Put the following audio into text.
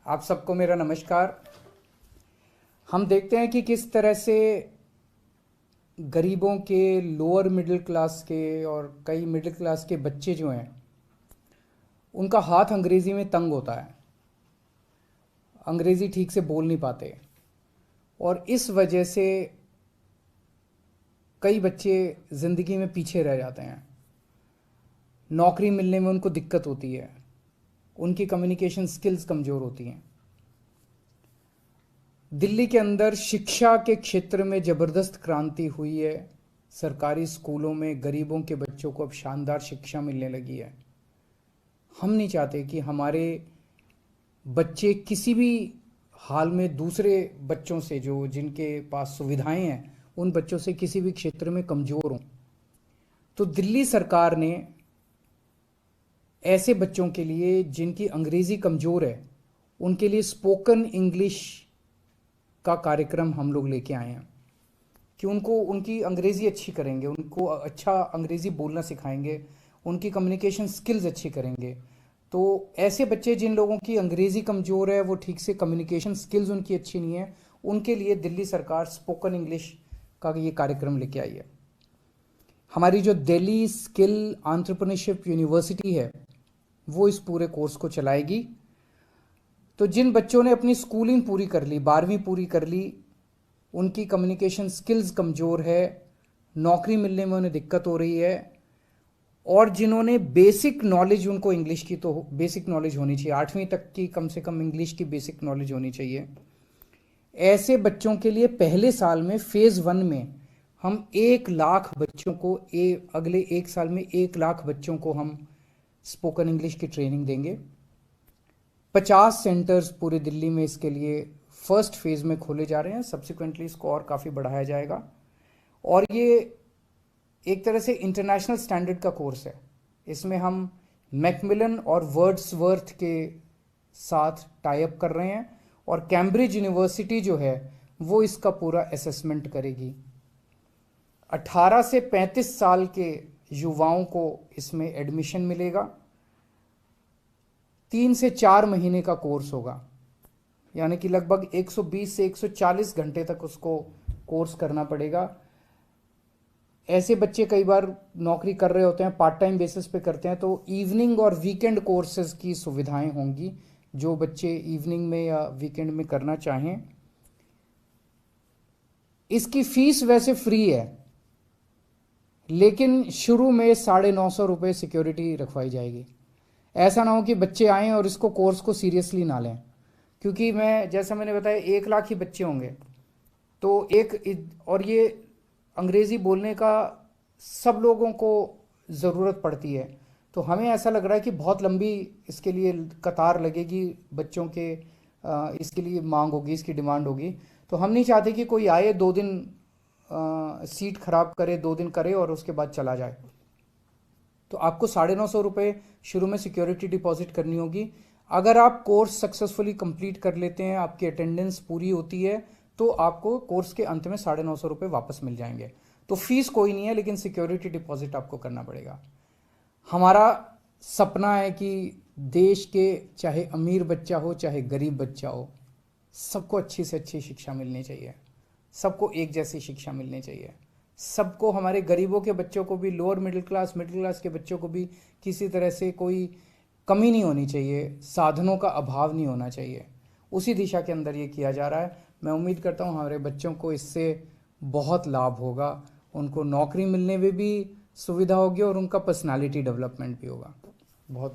आप सबको मेरा नमस्कार। हम देखते हैं कि किस तरह से गरीबों के, लोअर मिडिल क्लास के और कई मिडिल क्लास के बच्चे जो हैं उनका हाथ अंग्रेज़ी में तंग होता है, अंग्रेज़ी ठीक से बोल नहीं पाते और इस वजह से कई बच्चे ज़िंदगी में पीछे रह जाते हैं। नौकरी मिलने में उनको दिक्कत होती है, उनकी कम्युनिकेशन स्किल्स कमज़ोर होती हैं। दिल्ली के अंदर शिक्षा के क्षेत्र में ज़बरदस्त क्रांति हुई है। सरकारी स्कूलों में गरीबों के बच्चों को अब शानदार शिक्षा मिलने लगी है। हम नहीं चाहते कि हमारे बच्चे किसी भी हाल में दूसरे बच्चों से, जो जिनके पास सुविधाएं हैं, उन बच्चों से किसी भी क्षेत्र में कमज़ोर हों। तो दिल्ली सरकार ने ऐसे बच्चों के लिए जिनकी अंग्रेज़ी कमज़ोर है, उनके लिए स्पोकन इंग्लिश का कार्यक्रम हम लोग लेके आए हैं कि उनको उनकी अंग्रेज़ी अच्छी करेंगे, उनको अच्छा अंग्रेज़ी बोलना सिखाएंगे, उनकी कम्युनिकेशन स्किल्स अच्छी करेंगे। तो ऐसे बच्चे जिन लोगों की अंग्रेज़ी कमज़ोर है, वो ठीक से कम्युनिकेशन स्किल्स उनकी अच्छी नहीं है, उनके लिए दिल्ली सरकार स्पोकन इंग्लिश का ये कार्यक्रम लेके आई है। हमारी जो दिल्ली स्किल एंटरप्रेन्योरशिप यूनिवर्सिटी है, वो इस पूरे कोर्स को चलाएगी। तो जिन बच्चों ने अपनी स्कूलिंग पूरी कर ली, 12वीं पूरी कर ली, उनकी कम्युनिकेशन स्किल्स कमज़ोर है, नौकरी मिलने में उन्हें दिक्कत हो रही है, और जिन्होंने बेसिक नॉलेज, उनको इंग्लिश की तो बेसिक नॉलेज होनी चाहिए, 8वीं तक की कम से कम इंग्लिश की बेसिक नॉलेज होनी चाहिए। ऐसे बच्चों के लिए पहले साल में फेज़ 1 में हम 1 लाख बच्चों को, अगले 1 साल में 1 लाख बच्चों को हम स्पोकन इंग्लिश की ट्रेनिंग देंगे। 50 सेंटर्स पूरे दिल्ली में इसके लिए फर्स्ट फेज़ में खोले जा रहे हैं। सब्सिक्वेंटली इसको और काफ़ी बढ़ाया जाएगा और ये एक तरह से इंटरनेशनल स्टैंडर्ड का कोर्स है। इसमें हम मैकमिलन और वर्ड्सवर्थ के साथ टाई अप कर रहे हैं और कैम्ब्रिज यूनिवर्सिटी जो है वो इसका पूरा असेसमेंट करेगी। 18 से 35 साल के युवाओं को इसमें एडमिशन मिलेगा। 3 से 4 महीने का कोर्स होगा, यानी कि लगभग 120 से 140 घंटे तक उसको कोर्स करना पड़ेगा। ऐसे बच्चे कई बार नौकरी कर रहे होते हैं, पार्ट टाइम बेसिस पे करते हैं, तो इवनिंग और वीकेंड कोर्सेज की सुविधाएं होंगी जो बच्चे इवनिंग में या वीकेंड में करना चाहें। इसकी फीस वैसे फ्री है, लेकिन शुरू में 950 रुपये सिक्योरिटी रखवाई जाएगी। ऐसा ना हो कि बच्चे आएँ और इसको कोर्स को सीरियसली ना लें, क्योंकि जैसा मैंने बताया 1 लाख ही बच्चे होंगे। तो और ये अंग्रेज़ी बोलने का सब लोगों को ज़रूरत पड़ती है, तो हमें ऐसा लग रहा है कि बहुत लंबी इसके लिए कतार लगेगी, बच्चों के इसके लिए मांग होगी, इसकी डिमांड होगी। तो हम नहीं चाहते कि कोई आए, 2 दिन सीट खराब करे, 2 दिन करे और उसके बाद चला जाए। तो आपको 950 रुपये शुरू में सिक्योरिटी डिपॉजिट करनी होगी। अगर आप कोर्स सक्सेसफुली कंप्लीट कर लेते हैं, आपकी अटेंडेंस पूरी होती है, तो आपको कोर्स के अंत में 950 रुपये वापस मिल जाएंगे। तो फीस कोई नहीं है, लेकिन सिक्योरिटी डिपॉजिट आपको करना पड़ेगा। हमारा सपना है कि देश के चाहे अमीर बच्चा हो चाहे गरीब बच्चा हो, सबको अच्छी से अच्छी शिक्षा मिलनी चाहिए, सबको एक जैसी शिक्षा मिलनी चाहिए। सबको, हमारे गरीबों के बच्चों को भी, लोअर मिडिल क्लास के बच्चों को भी किसी तरह से कोई कमी नहीं होनी चाहिए, साधनों का अभाव नहीं होना चाहिए। उसी दिशा के अंदर ये किया जा रहा है। मैं उम्मीद करता हूँ हमारे बच्चों को इससे बहुत लाभ होगा, उनको नौकरी मिलने में भी सुविधा होगी और उनका पर्सनालिटी डेवलपमेंट भी होगा। बहुत